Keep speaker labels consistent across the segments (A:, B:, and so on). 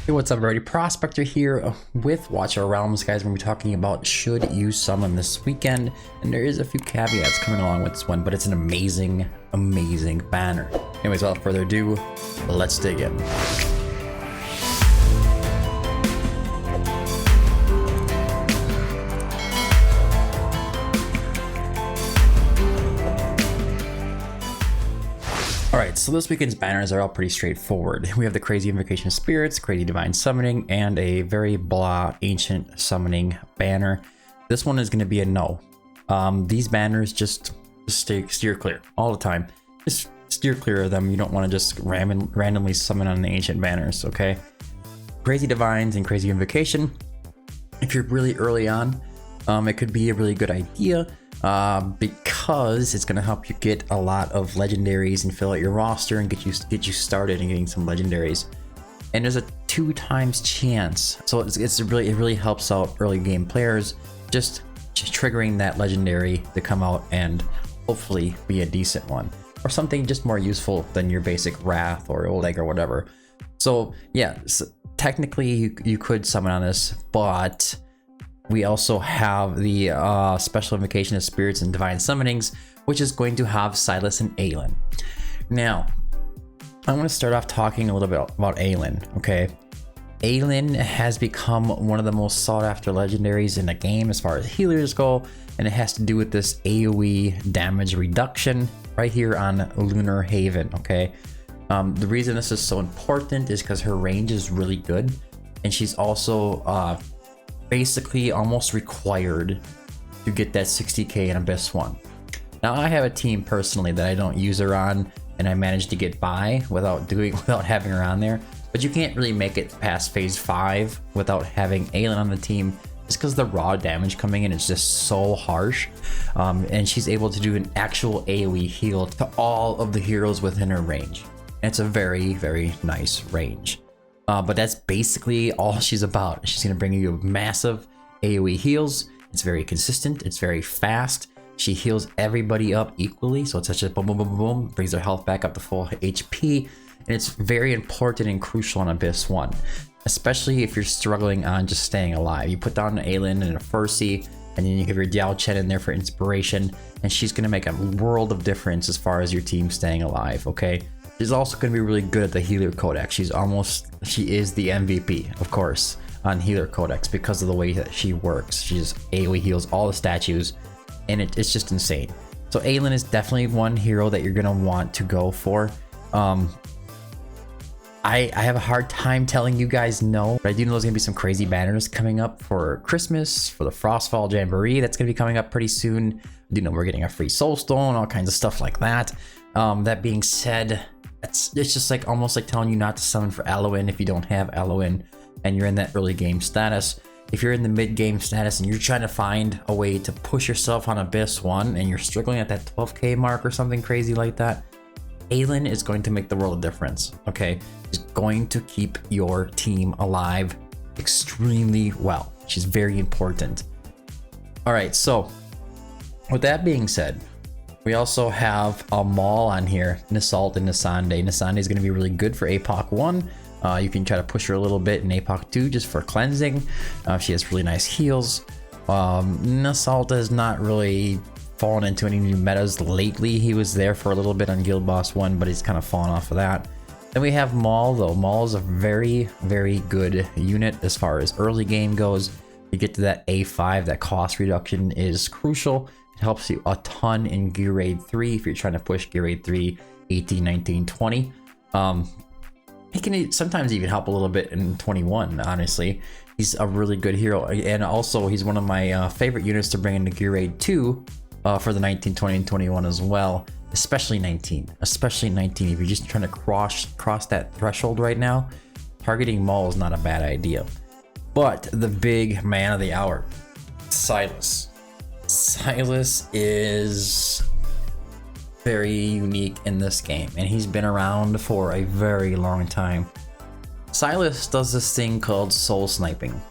A: Hey, what's up everybody? Prospector here with Watcher of Realms, guys. We're going to be talking about should you summon this weekend, and there is a few caveats coming along with this one, but it's an amazing banner. Anyways, without further ado, let's dig in. Alright, so this weekend's banners are all pretty straightforward. We have the Crazy Invocation of Spirits, Crazy Divine Summoning, and a very blah Ancient Summoning banner. This one is going to be a no. These banners just steer clear all the time. Just steer clear of them. You don't want to just randomly summon on the Ancient banners, okay? Crazy Divines and Crazy Invocation, if you're really early on, it could be a really good idea. Because it's going to help you get a lot of legendaries and fill out your roster and get you started in getting some legendaries. And there's a 2x chance, so it really helps out early game players, just triggering that legendary to come out and hopefully be a decent one, or something just more useful than your basic Wrath or Oleg or whatever. So yeah, technically you could summon on this, but we also have the Special Invocation of Spirits and Divine Summonings, which is going to have Silas and Aylin. Now, I want to start off talking a little bit about Aylin, okay? Aylin has become one of the most sought after legendaries in the game as far as healers go, and it has to do with this AoE damage reduction right here on Lunar Haven, okay? The reason this is so important is because her range is really good, and she's also basically almost required to get that 60k in Abyss 1. Now I have a team personally that I don't use her on, and I managed to get by without having her on there, but you can't really make it past phase 5 without having Aylin on the team, just because the raw damage coming in is just so harsh, and she's able to do an actual AoE heal to all of the heroes within her range. And it's a very nice range. But that's basically all she's about. She's going to bring you massive AoE heals. It's very consistent. It's very fast. She heals everybody up equally. So it's just boom, boom, boom, boom, brings their health back up to full HP. And it's very important and crucial on Abyss 1, especially if you're struggling on just staying alive. You put down an Aylin and a Furcy, and then you have your Diao Chen in there for inspiration, and she's going to make a world of difference as far as your team staying alive, okay? She's also going to be really good at the Healer Codex. She is the MVP, of course, on Healer Codex because of the way that she works. She just AoE heals all the statues, and it's just insane. So Aylin is definitely one hero that you're going to want to go for. I have a hard time telling you guys no, but I do know there's going to be some crazy banners coming up for Christmas, for the Frostfall Jamboree that's going to be coming up pretty soon. I do know we're getting a free Soulstone, all kinds of stuff like that. That being said, it's just like almost like telling you not to summon for Aylin if you don't have Aylin and you're in that early game status. If you're in the mid game status and you're trying to find a way to push yourself on Abyss 1 and you're struggling at that 12k mark or something crazy like that, Aylin is going to make the world of difference, okay? She's going to keep your team alive extremely well. She's very important. All right, so with that being said, we also have a Maul on here, Nasalt and Nasande. Nasande is going to be really good for APOC 1. You can try to push her a little bit in APOC 2 just for cleansing. She has really nice heals. Nasalt has not really fallen into any new metas lately. He was there for a little bit on Guild Boss 1, but he's kind of fallen off of that. Then we have Maul, though. Maul is a very good unit as far as early game goes. You get to that A5, that cost reduction is crucial. It helps you a ton in Gear Raid 3 if you're trying to push Gear Raid 3, 18, 19, 20. He can sometimes even help a little bit in 21, honestly. He's a really good hero. And also, he's one of my favorite units to bring into Gear Raid 2 for the 19, 20, and 21 as well. Especially 19. Especially 19. If you're just trying to cross that threshold right now, targeting Maul is not a bad idea. But the big man of the hour, Silas. Silas is very unique in this game, and he's been around for a very long time. Silas does this thing called soul sniping.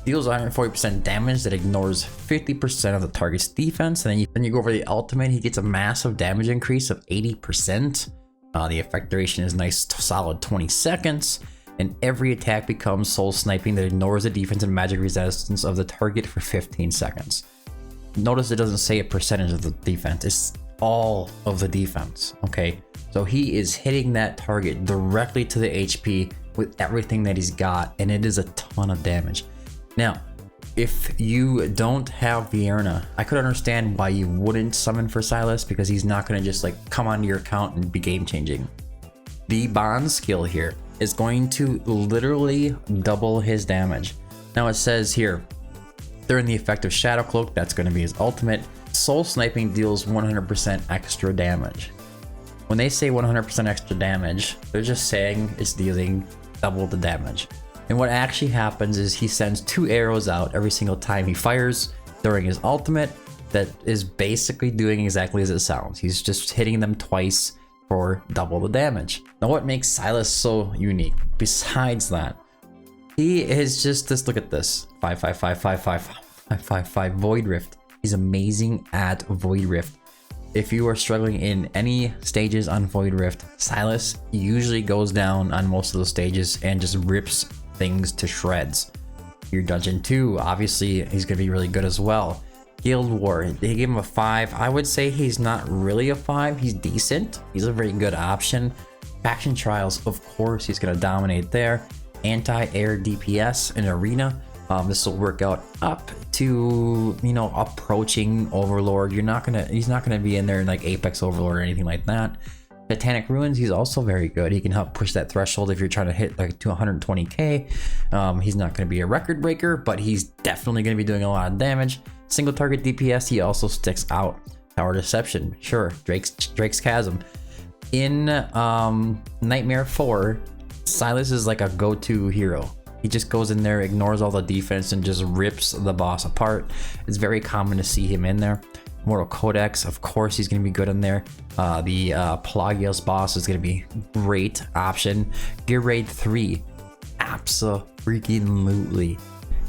A: Deals 140% damage that ignores 50% of the target's defense, and then you go over the ultimate, he gets a massive damage increase of 80%. The effect duration is nice, solid 20 seconds. and every attack becomes soul sniping that ignores the defense and magic resistance of the target for 15 seconds. Notice it doesn't say a percentage of the defense, it's all of the defense, okay? So he is hitting that target directly to the HP with everything that he's got, and it is a ton of damage. Now, if you don't have Vierna, I could understand why you wouldn't summon for Silas, because he's not gonna just like come onto your account and be game changing. The bond skill here is going to literally double his damage. Now it says here, during the effect of Shadow Cloak, that's going to be his ultimate. Soul Sniping deals 100% extra damage. When they say 100% extra damage, they're just saying it's dealing double the damage. And what actually happens is he sends 2 arrows out every single time he fires during his ultimate that is basically doing exactly as it sounds. He's just hitting them twice for double the damage. Now what makes Silas so unique? Besides that, he is just this, look at this, 5555555 Void Rift. He's amazing at Void Rift. If you are struggling in any stages on Void Rift, Silas usually goes down on most of those stages and just rips things to shreds. Your Dungeon 2, obviously he's gonna be really good as well. Guild War, they gave him a 5. I would say he's not really a 5, he's decent. He's a very good option. Faction Trials, of course, he's gonna dominate there. Anti-air DPS in Arena, this will work out up to, you know, approaching Overlord. He's not gonna be in there like Apex Overlord or anything like that. Titanic Ruins, he's also very good. He can help push that threshold if you're trying to hit like to 120k. He's not going to be a record breaker, but he's definitely going to be doing a lot of damage. Single target DPS, he also sticks out. Tower Deception, sure. Drake's Chasm. In Nightmare 4, Silas is like a go-to hero. He just goes in there, ignores all the defense, and just rips the boss apart. It's very common to see him in there. Mortal Codex, of course, he's going to be good in there. The Pelagios boss is going to be great option. Gear Raid 3, absolutely.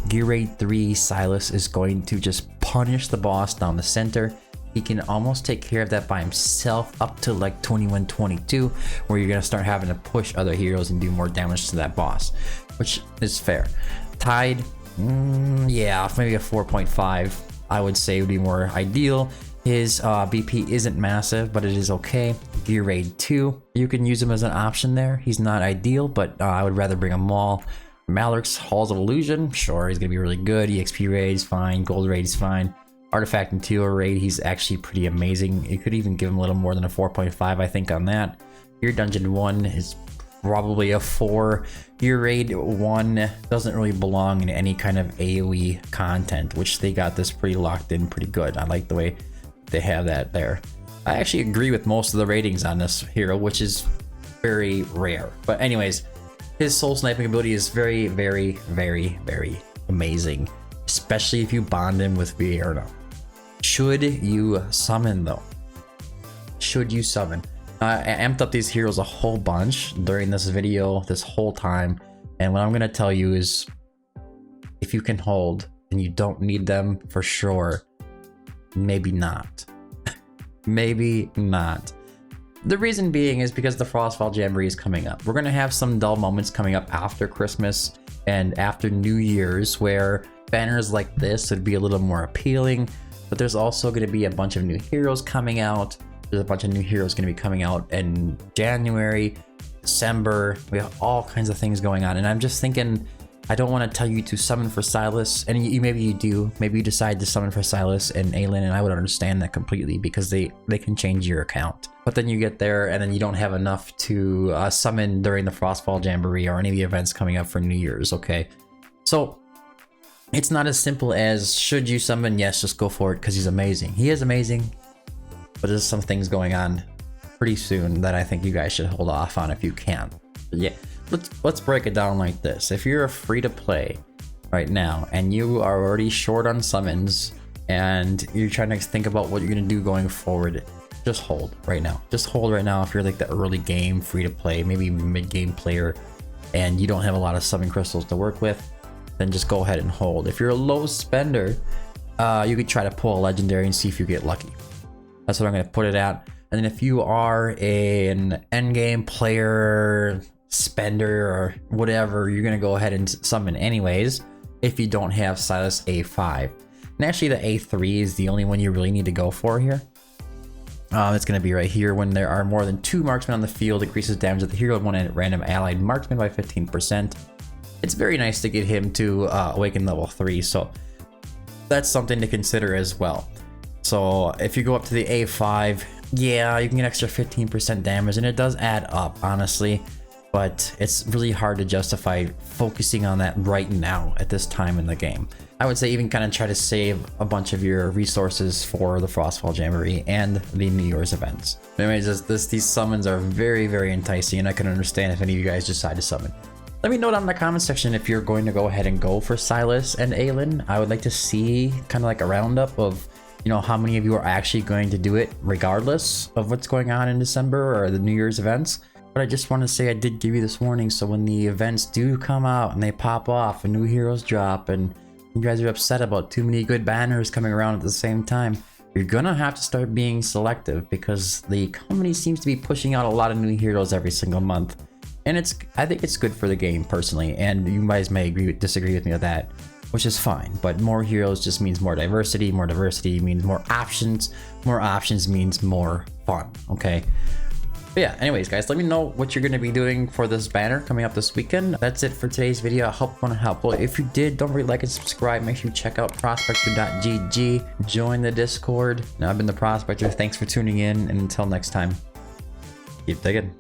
A: Gear Raid 3, Silas is going to just punish the boss down the center. He can almost take care of that by himself up to like 21-22, where you're going to start having to push other heroes and do more damage to that boss, which is fair. Tide, yeah, maybe a 4.5. I would say would be more ideal. His BP isn't massive, but it is okay. Gear Raid 2, you can use him as an option there. He's not ideal, but I would rather bring a Maul. Malik's Halls of Illusion, sure, he's gonna be really good. EXP Raid is fine, Gold Raid is fine. Artifact and Teal Raid, he's actually pretty amazing. You could even give him a little more than a 4.5, I think, on that. Your Dungeon 1 is probably a 4. Your Raid 1 doesn't really belong in any kind of AoE content, which they got this pretty locked in pretty good. I like the way they have that there. I actually agree with most of the ratings on this hero, which is very rare. But anyways, his soul sniping ability is very, very, very, very amazing, especially if you bond him with Vierna. Should you summon though? Should you summon? I amped up these heroes a whole bunch during this video this whole time, and what I'm gonna tell you is, if you can hold and you don't need them for sure, maybe not. Maybe not. The reason being is because the Frostfall Jamboree is coming up. We're gonna have some dull moments coming up after Christmas and after New Year's where banners like this would be a little more appealing, but there's also gonna be a bunch of new heroes coming out. There's a bunch of new heroes going to be coming out in January, December. We have all kinds of things going on. And I'm just thinking, I don't want to tell you to summon for Silas. And maybe you do. Maybe you decide to summon for Silas and Aylin, and I would understand that completely because they can change your account. But then you get there and then you don't have enough to summon during the Frostfall Jamboree or any of the events coming up for New Year's, okay? So it's not as simple as, should you summon? Yes, just go for it because he's amazing. He is amazing. But there's some things going on pretty soon that I think you guys should hold off on if you can. But yeah, let's break it down like this. If you're free to play right now and you are already short on summons and you're trying to think about what you're gonna do going forward, just hold right now. Just hold right now if you're like the early game free to play, maybe mid-game player, and you don't have a lot of summon crystals to work with, then just go ahead and hold. If you're a low spender, you could try to pull a legendary and see if you get lucky. That's what I'm going to put it at. And then if you are an endgame player, spender or whatever, you're gonna go ahead and summon anyways if you don't have Silas A5. And actually the A3 is the only one you really need to go for here. It's going to be right here. When there are more than 2 marksmen on the field, increases damage of the hero and 1 random allied marksman by 15%. It's very nice to get him to awaken level 3, so that's something to consider as well. So if you go up to the A5, yeah, you can get extra 15% damage, and it does add up, honestly. But it's really hard to justify focusing on that right now at this time in the game. I would say even kind of try to save a bunch of your resources for the Frostfall Jamboree and the New Year's events. Anyways, these summons are very, very enticing, and I can understand if any of you guys decide to summon. Let me know down in the comment section if you're going to go ahead and go for Silas and Aylin. I would like to see kind of like a roundup of, you know, how many of you are actually going to do it regardless of what's going on in December or the New Year's events. But I just want to say I did give you this warning, so when the events do come out and they pop off and new heroes drop and you guys are upset about too many good banners coming around at the same time, you're gonna have to start being selective, because the company seems to be pushing out a lot of new heroes every single month. And I think it's good for the game personally, and you guys may disagree with me on that, which is fine. But more heroes just means more diversity means more options means more fun, okay? But yeah, anyways guys, let me know what you're going to be doing for this banner coming up this weekend. That's it for today's video. I hope you found it helpful. If you did, don't forget to like and subscribe. Make sure you check out prospector.gg, join the Discord. Now I've been the Prospector. Thanks for tuning in, and until next time, keep digging.